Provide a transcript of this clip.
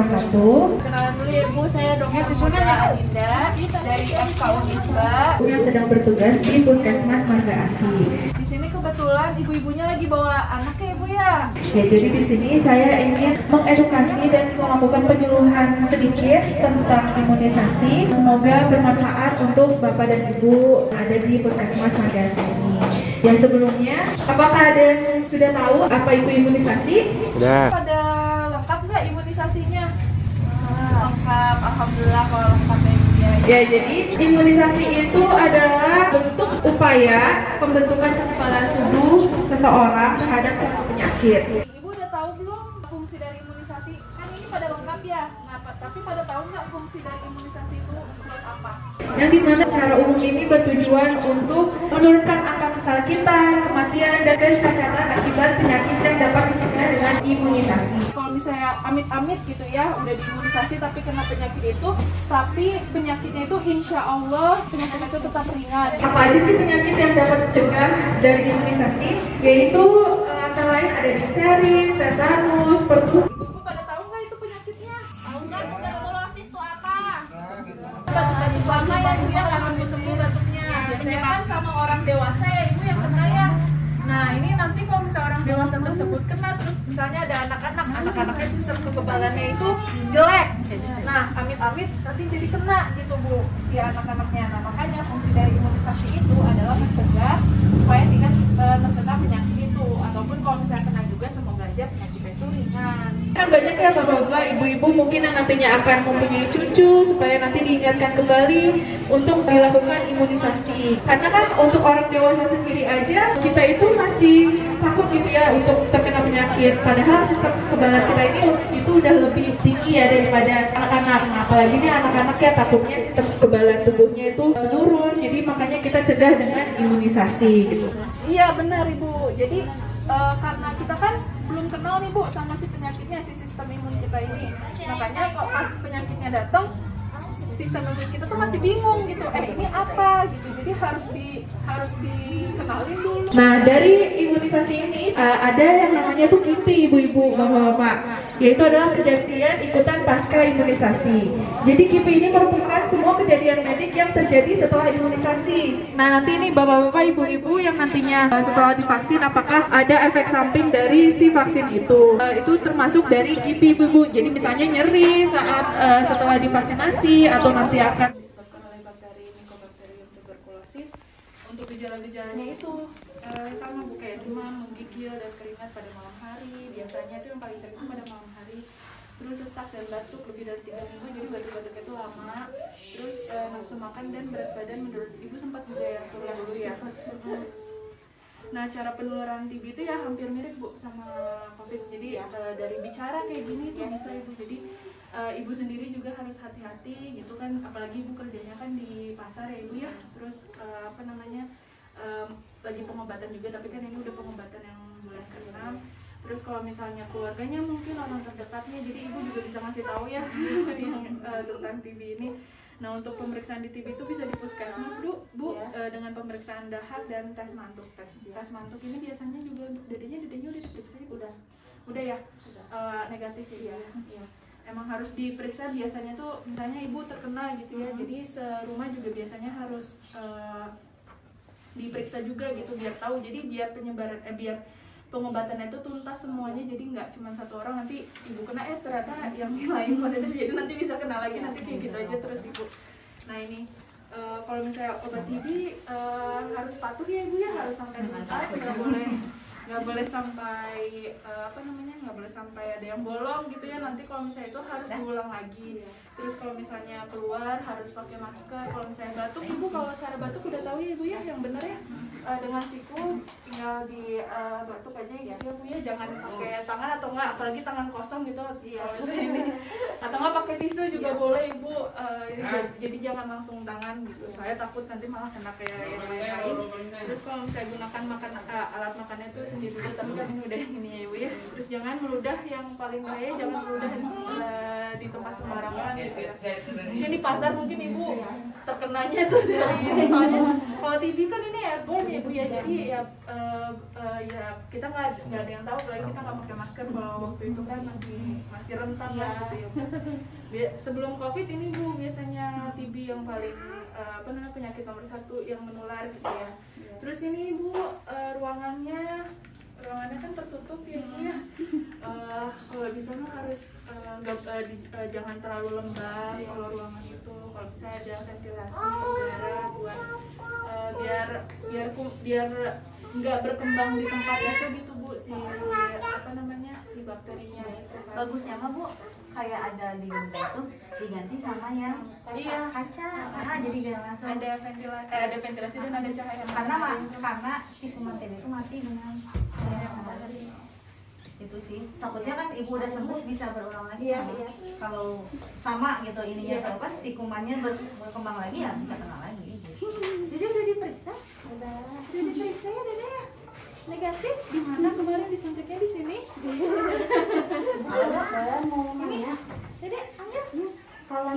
wabarakatuh. Kenalan dulu ya Bu, saya Dokter Susana Adinda dari FK Unisba Yang sedang bertugas di Puskesmas Marga Asih. Di sini kebetulan ibu-ibunya lagi bawa anak ya Bu ya. Ya, jadi di sini saya ingin mengedukasi dan melakukan penyuluhan sedikit tentang imunisasi. Semoga bermanfaat untuk Bapak dan Ibu ada di Puskesmas Marga Asih ini. Yang sebelumnya, apakah ada yang sudah tahu apa itu imunisasi? Sudah. Pada lengkap nggak imunisasinya? Lengkap, alhamdulillah kalau lengkap ya Bu ya. Ya, jadi imunisasi itu adalah bentuk upaya pembentukan kekebalan tubuh seseorang terhadap suatu penyakit. Ibu udah tahu belum fungsi dari imunisasi? Kan ini pada lengkap ya. Nah, tapi pada tahu nggak fungsi dari imunisasi itu buat apa? Yang dimana secara umum ini bertujuan untuk menurunkan angka kesakitan, kematian, dan kecacatan akibat penyakit yang dapat dicegah dengan imunisasi. Kalau misalnya amit-amit gitu ya, udah diimunisasi tapi kena penyakit itu, tapi penyakitnya itu insya Allah penyakit itu tetap ringan. Apa aja sih penyakit yang dapat dicegah dari imunisasi? Yaitu antara lain ada difteri, tetanus, pertus. Ibu pada tahu nggak itu penyakitnya? Tahu nggak tuberkulosis itu apa? Batuk lama ya Bu ya, nggak sembuh-sembuh batuknya. Biasanya kan sama orang dewasa ya Ibu yang kena ya. Nah ini nanti kalau misalnya orang dewasa tersebut kena, terus misalnya ada anak-anaknya sistem kekebalannya itu jelek. Nah amit-amit nanti jadi kena gitu Bu, si anak-anaknya. Nah makanya fungsi dari imunisasi itu adalah mencegah supaya tidak terkena penyakit itu, ataupun kalau misalnya kena juga semoga aja penyakitnya itu ringan. Kan banyak ya bapak-bapak, ibu-ibu mungkin yang nantinya akan mempunyai cucu supaya nanti diingatkan kembali untuk dilakukan imunisasi. Karena kan untuk orang dewasa sendiri aja kita itu masih takut gitu ya untuk terkena penyakit. Padahal sistem kekebalan kita ini itu udah lebih tinggi ya daripada anak-anak. Nah, apalagi nih anak-anak ya takutnya sistem kekebalan tubuhnya itu menurun. Jadi makanya kita cegah dengan imunisasi gitu. Iya benar Ibu. Jadi karena kita kan belum kenal nih Bu sama si penyakitnya, si sistem imun kita ini. Makanya kok pas penyakitnya datang, sistem imun kita tuh masih bingung gitu. Ini apa gitu. Jadi harus dikenalin dulu. Nah, dari imunisasi ini ada yang namanya tuh KIPI, ibu-ibu, bapak-bapak, yaitu adalah kejadian ikutan pasca imunisasi. Jadi KIPI ini merupakan semua kejadian medik yang terjadi setelah imunisasi. Nah, nanti ini bapak-bapak, ibu-ibu yang nantinya setelah divaksin, apakah ada efek samping dari si vaksin itu? Itu termasuk dari KIPI, ibu-ibu. Jadi misalnya nyeri saat setelah divaksinasi atau nanti akan Disebabkan oleh bakteri Mycobacterium tuberculosis. Untuk gejala-gejalanya itu sama Bu, kayak demam, menggigil dan keringat pada malam hari. Biasanya itu yang paling sering itu pada malam hari. Terus sesak dan batuk lebih dari 3 minggu, jadi batuk-batuknya itu lama. Terus nafsu makan dan berat badan menurut Ibu sempat juga yang turun dulu ya. Nah, cara penularan TB itu ya hampir mirip Bu sama COVID. Jadi dari bicara kayak gini tuh bisa Ibu. Jadi Ibu sendiri juga harus hati-hati gitu kan, apalagi Ibu kerjanya kan di pasar ya Ibu ya. Terus lagi pengobatan juga, tapi kan ini udah pengobatan yang bulan ke-6. Terus kalau misalnya keluarganya mungkin orang terdekatnya, jadi Ibu juga bisa ngasih tahu ya yang tentang TB ini. Nah, untuk pemeriksaan di TB itu bisa di puskesmas Bu, dengan pemeriksaan dahak dan tes mantuk. Tes mantuk ini biasanya juga untuk dedenya udah diperiksa ya? Udah ya? Negatif ya? Iya. Emang harus diperiksa biasanya tuh, misalnya Ibu terkena gitu ya, jadi serumah juga biasanya harus diperiksa juga gitu biar tahu. Jadi biar penyebaran biar pengobatannya itu tuntas semuanya, jadi nggak cuma satu orang nanti Ibu kena ternyata yang lain positif, jadi nanti bisa kena lagi, nanti kayak gitu aja terus Ibu. Nah ini kalau misalnya obat TB harus patuh ya Ibu ya, harus sampai tuntas, nggak boleh sampai nggak boleh sampai ada yang bolong gitu ya. Nanti kalau misalnya itu harus diulang lagi. Terus kalau misalnya keluar harus pakai masker. Kalau misalnya batuk, Ibu kalau cara batuk udah tahu ya Ibu ya, yang benar ya, dengan siku tinggal di batuk aja gitu ya Bu ya, jangan pakai tangan atau enggak, apalagi tangan kosong gitu ini. Atau enggak pakai tisu juga boleh Ibu. Jadi jangan langsung tangan gitu, saya takut nanti malah kena kayak yang lain. Terus kalau misalnya gunakan alat makannya itu sendiri dulu, tapi kan ini udah yang ini ya Ibu ya. Terus jangan meludah, yang paling bahaya jangan meludah di tempat sembarangan gitu ya. Mungkin di pasar mungkin Ibu terkenanya tuh dari ini, soalnya Kalau TB kan ini airborne ya Bu ya, jadi ya ya kita nggak ada yang tahu, apalagi kita nggak pakai masker kalau waktu itu kan masih rentan lah gitu ya Bu. Sebelum COVID ini Bu biasanya TB yang paling apa namanya penyakit nomor 1 yang menular gitu ya. Terus ini Bu ruangannya kan tertutup ya Bu ya. Kalau bisa mah harus jangan terlalu lembab kalau ruangan itu. Kalau bisa ada ventilasi udara buat biar nggak berkembang di tempat itu gitu Bu, si apa namanya si bakterinya itu. Bagusnya mah Bu kayak ada di lantai itu diganti sama yang kaca, karena jadi gak masuk. Ada ventilasi dan ada cahaya. Karena si kuman TB itu mati dengan cahaya matahari. Itu sih takutnya kan ibu udah sembuh bisa berulang lagi. Kalau sama gitu ininya kan si kumannya berkembang lagi ya bisa kena lagi. Jadi udah diperiksa? Udah diperiksa ya Dede ya? Negatif? Di mana kemarin disuntiknya di sini? Saya mau Dede, ayo. kalau